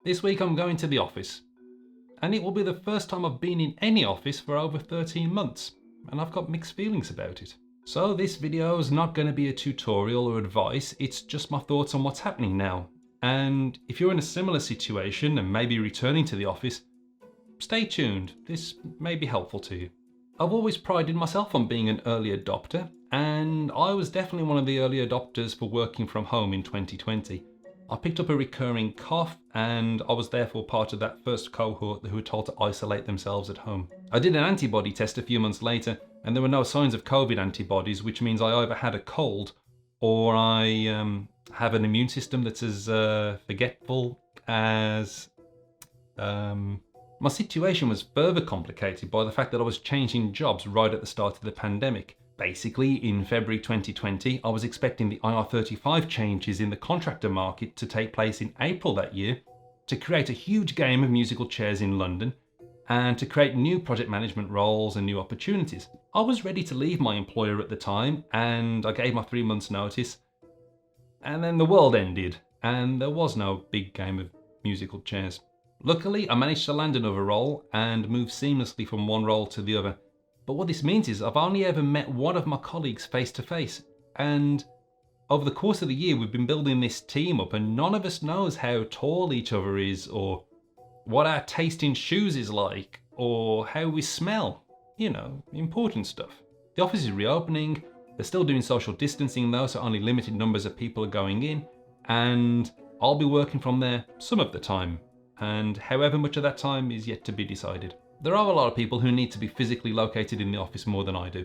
This week I'm going to the office, and it will be the first time I've been in any office for over 13 months, and I've got mixed feelings about it. So this video is not going to be a tutorial or advice, it's just my thoughts on what's happening now. And if you're in a similar situation and maybe returning to the office, stay tuned, this may be helpful to you. I've always prided myself on being an early adopter, and I was definitely one of the early adopters for working from home in 2020. I picked up a recurring cough, and I was therefore part of that first cohort who were told to isolate themselves at home. I did an antibody test a few months later, and there were no signs of COVID antibodies, which means I either had a cold or I have an immune system that's as forgetful as... My situation was further complicated by the fact that I was changing jobs right at the start of the pandemic. Basically, in February 2020, I was expecting the IR35 changes in the contractor market to take place in April that year, to create a huge game of musical chairs in London, and to create new project management roles and new opportunities. I was ready to leave my employer at the time, and I gave my 3 months notice, and then the world ended, and there was no big game of musical chairs. Luckily, I managed to land another role and move seamlessly from one role to the other. But what this means is I've only ever met one of my colleagues face to face, and over the course of the year we've been building this team up and none of us knows how tall each other is, or what our taste in shoes is like, or how we smell. You know, important stuff. The office is reopening, they're still doing social distancing though, so only limited numbers of people are going in, and I'll be working from there some of the time, and however much of that time is yet to be decided. There are a lot of people who need to be physically located in the office more than I do,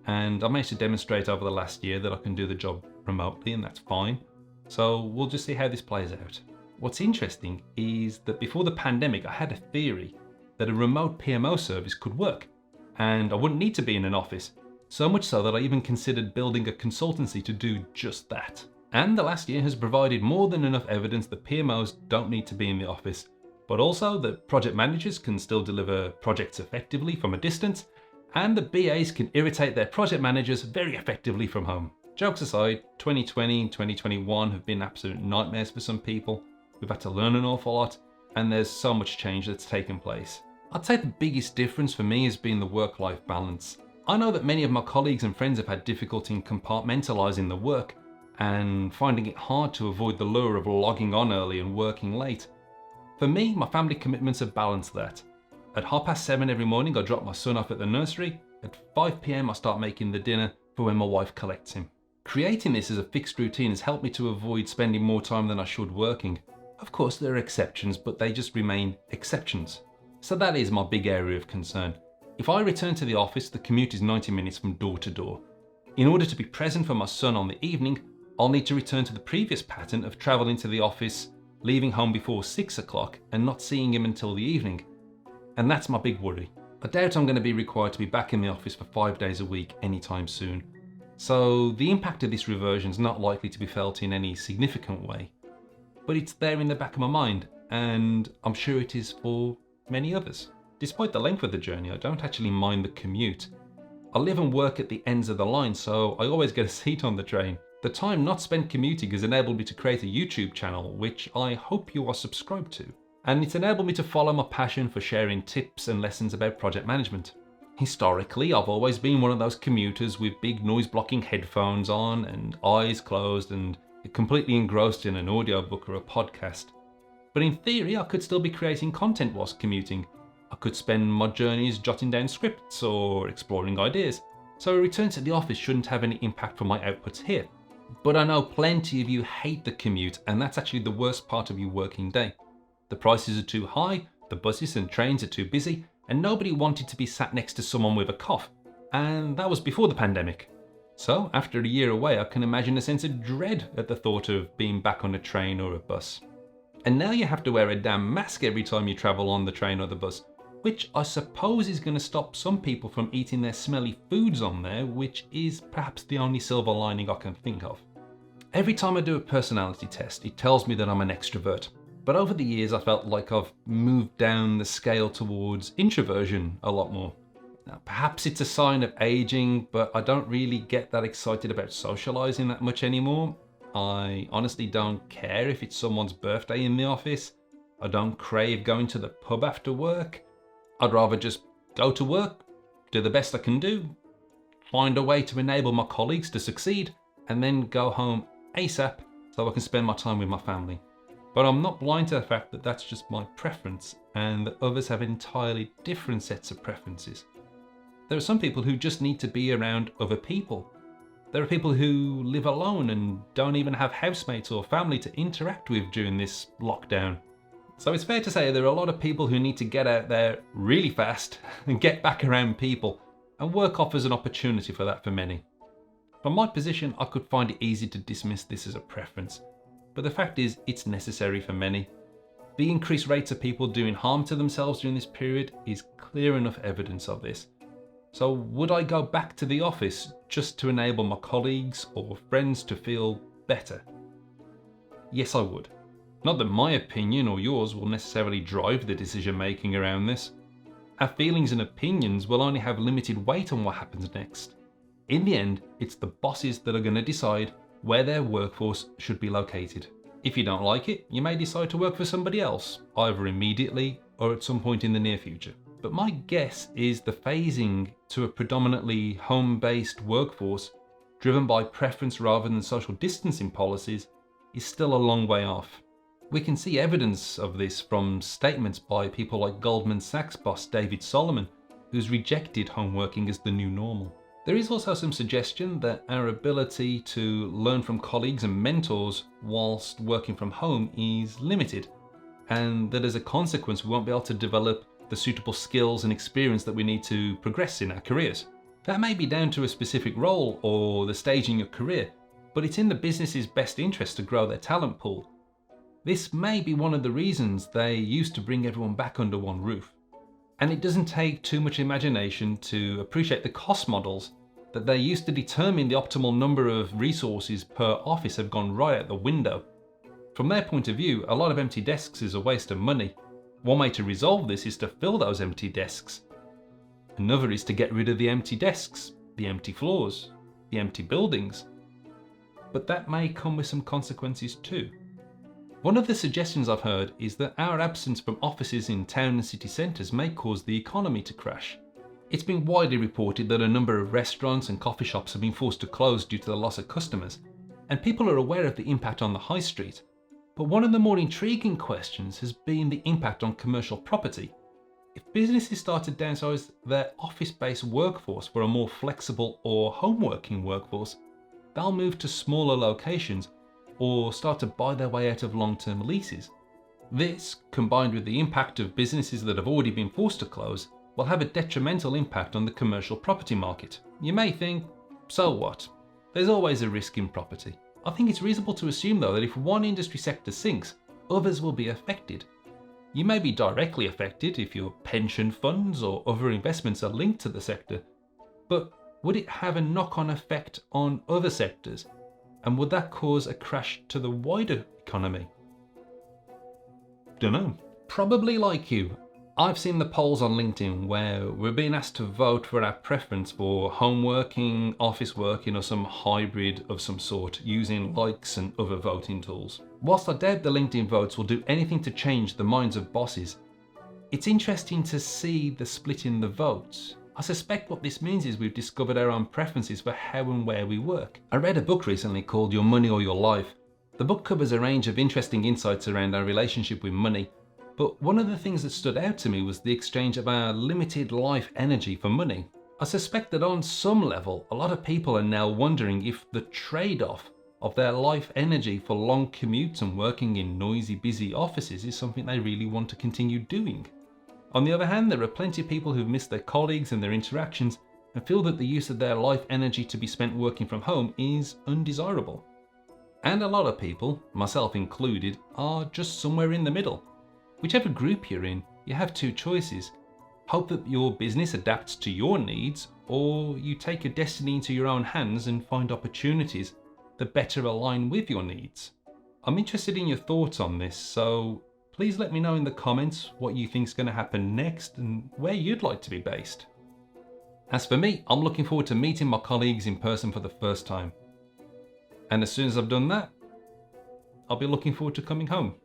and I managed to demonstrate over the last year that I can do the job remotely, and that's fine. So we'll just see how this plays out. What's interesting is that before the pandemic I had a theory that a remote PMO service could work, and I wouldn't need to be in an office, so much so that I even considered building a consultancy to do just that. And the last year has provided more than enough evidence that PMOs don't need to be in the office, but also that project managers can still deliver projects effectively from a distance, and that BAs can irritate their project managers very effectively from home. Jokes aside, 2020 and 2021 have been absolute nightmares for some people. We've had to learn an awful lot, and there's so much change that's taken place. I'd say the biggest difference for me has been the work-life balance. I know that many of my colleagues and friends have had difficulty in compartmentalising the work, and finding it hard to avoid the lure of logging on early and working late. For me, my family commitments have balanced that. At 7:30 every morning, I drop my son off at the nursery. At 5 PM, I start making the dinner for when my wife collects him. Creating this as a fixed routine has helped me to avoid spending more time than I should working. Of course, there are exceptions, but they just remain exceptions. So that is my big area of concern. If I return to the office, the commute is 90 minutes from door to door. In order to be present for my son on the evening, I'll need to return to the previous pattern of travelling to the office, leaving home before 6 o'clock and not seeing him until the evening. And that's my big worry. I doubt I'm going to be required to be back in the office for 5 days a week anytime soon. So the impact of this reversion is not likely to be felt in any significant way. But it's there in the back of my mind, and I'm sure it is for many others. Despite the length of the journey, I don't actually mind the commute. I live and work at the ends of the line, so I always get a seat on the train. The time not spent commuting has enabled me to create a YouTube channel, which I hope you are subscribed to. And it's enabled me to follow my passion for sharing tips and lessons about project management. Historically, I've always been one of those commuters with big noise blocking headphones on and eyes closed and completely engrossed in an audiobook or a podcast. But in theory, I could still be creating content whilst commuting. I could spend my journeys jotting down scripts or exploring ideas. So a return to the office shouldn't have any impact on my outputs here. But I know plenty of you hate the commute, and that's actually the worst part of your working day. The prices are too high, the buses and trains are too busy, and nobody wanted to be sat next to someone with a cough. And that was before the pandemic. So after a year away, I can imagine a sense of dread at the thought of being back on a train or a bus. And now you have to wear a damn mask every time you travel on the train or the bus, which I suppose is going to stop some people from eating their smelly foods on there, which is perhaps the only silver lining I can think of. Every time I do a personality test, it tells me that I'm an extrovert. But over the years, I felt like I've moved down the scale towards introversion a lot more. Now, perhaps it's a sign of aging, but I don't really get that excited about socializing that much anymore. I honestly don't care if it's someone's birthday in the office. I don't crave going to the pub after work. I'd rather just go to work, do the best I can do, find a way to enable my colleagues to succeed, and then go home ASAP so I can spend my time with my family. But I'm not blind to the fact that that's just my preference and that others have entirely different sets of preferences. There are some people who just need to be around other people. There are people who live alone and don't even have housemates or family to interact with during this lockdown. So it's fair to say there are a lot of people who need to get out there really fast and get back around people, and work offers an opportunity for that for many. From my position, I could find it easy to dismiss this as a preference, but the fact is it's necessary for many. The increased rates of people doing harm to themselves during this period is clear enough evidence of this. So would I go back to the office just to enable my colleagues or friends to feel better? Yes, I would. Not that my opinion or yours will necessarily drive the decision making around this. Our feelings and opinions will only have limited weight on what happens next. In the end, it's the bosses that are going to decide where their workforce should be located. If you don't like it, you may decide to work for somebody else, either immediately or at some point in the near future. But my guess is the phasing to a predominantly home-based workforce, driven by preference rather than social distancing policies, is still a long way off. We can see evidence of this from statements by people like Goldman Sachs boss David Solomon, who's rejected home working as the new normal. There is also some suggestion that our ability to learn from colleagues and mentors whilst working from home is limited, and that as a consequence we won't be able to develop the suitable skills and experience that we need to progress in our careers. That may be down to a specific role or the stage in your career, but it's in the business's best interest to grow their talent pool. This may be one of the reasons they used to bring everyone back under one roof. And it doesn't take too much imagination to appreciate the cost models that they used to determine the optimal number of resources per office have gone right out the window. From their point of view, a lot of empty desks is a waste of money. One way to resolve this is to fill those empty desks. Another is to get rid of the empty desks, the empty floors, the empty buildings. But that may come with some consequences too. One of the suggestions I've heard is that our absence from offices in town and city centres may cause the economy to crash. It's been widely reported that a number of restaurants and coffee shops have been forced to close due to the loss of customers, and people are aware of the impact on the high street. But one of the more intriguing questions has been the impact on commercial property. If businesses start to downsize their office-based workforce for a more flexible or home-working workforce, they'll move to smaller locations or start to buy their way out of long-term leases. This, combined with the impact of businesses that have already been forced to close, will have a detrimental impact on the commercial property market. You may think, so what? There's always a risk in property. I think it's reasonable to assume though that if one industry sector sinks, others will be affected. You may be directly affected if your pension funds or other investments are linked to the sector, but would it have a knock-on effect on other sectors? And would that cause a crash to the wider economy? Dunno. Probably like you, I've seen the polls on LinkedIn where we're being asked to vote for our preference for home working, office working, or some hybrid of some sort using likes and other voting tools. Whilst I doubt the LinkedIn votes will do anything to change the minds of bosses, it's interesting to see the split in the votes. I suspect what this means is we've discovered our own preferences for how and where we work. I read a book recently called Your Money or Your Life. The book covers a range of interesting insights around our relationship with money, but one of the things that stood out to me was the exchange of our limited life energy for money. I suspect that on some level, a lot of people are now wondering if the trade-off of their life energy for long commutes and working in noisy, busy offices is something they really want to continue doing. On the other hand, there are plenty of people who've missed their colleagues and their interactions and feel that the use of their life energy to be spent working from home is undesirable. And a lot of people, myself included, are just somewhere in the middle. Whichever group you're in, you have two choices. Hope that your business adapts to your needs, or you take your destiny into your own hands and find opportunities that better align with your needs. I'm interested in your thoughts on this, so please let me know in the comments what you think is going to happen next and where you'd like to be based. As for me, I'm looking forward to meeting my colleagues in person for the first time. And as soon as I've done that, I'll be looking forward to coming home.